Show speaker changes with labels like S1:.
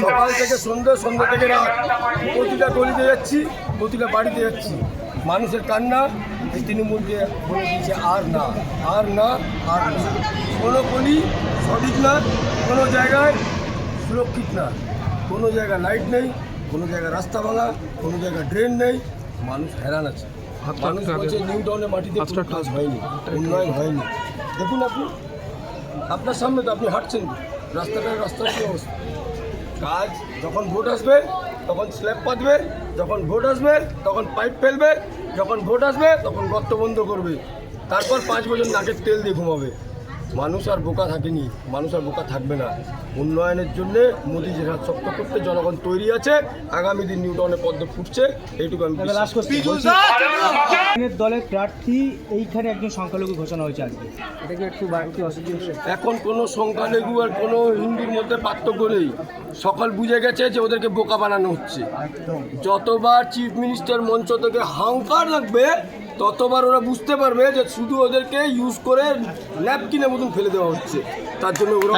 S1: সকাল থেকে সন্ধ্যা থেকে রাত প্রতিটা গলিতে যাচ্ছি, প্রতিটা বাড়িতে যাচ্ছি, মানুষের কান্না। এই তৃণমূলকে বলে দিয়েছে আর না, আর না, আর না। কোনো গলি সঠিক না, কোনো জায়গায় সুরক্ষিত না, কোনো জায়গায় লাইট নেই, কোনো জায়গায় রাস্তা ভাঙা, কোনো জায়গায় ড্রেন নেই। মানুষ হেরান আছে। মানুষ বলছে নিউ টাউনের মাটিতে কোনো কাজ হয়নি, উন্নয়ন হয়নি। দেখুন আপনি, আপনার সামনে তো আপনি হাঁটছেন, রাস্তার কী অবস্থা। কাজ যখন ভোট আসবে তখন স্ল্যাব পাতবে, যখন ভোট আসবে তখন পাইপ ফেলবে, যখন ভোট আসবে তখন গর্ত বন্ধ করবে, তারপর 5 বছর নাকের তেল দিয়ে ঘুমাবে। মানুষ আর বোকা থাকেনি, মানুষ আর বোকা থাকবে না। উন্নয়নের জন্যে মোদিজির হাত শক্ত করতে জনগণ তৈরি আছে। আগামী দিন নিউ টাউনে পদ্ম ফুটছে, এইটুকু আমি বিশ্বাস করছি।
S2: দলের প্রার্থী এইখানে একজন সংখ্যালঘু ঘোষণা হয়েছে আজকে, এটা কি একটু বাড়তি অসুবিধা?
S1: এখন কোনো সংখ্যালঘু আর কোনো হিন্দুর মধ্যে পার্থক্য নেই। সকল বুঝে গেছে যে ওদেরকে বোকা বানানো হচ্ছে। যতবার চিফ মিনিস্টার মঞ্চ থেকে হাঙ্কার লাগবে ততবার ওরা বুঝতে পারবে যে শুধু ওদেরকে ইউজ করে ন্যাপকিনের মতন ফেলে দেওয়া হচ্ছে। তার জন্য ওরা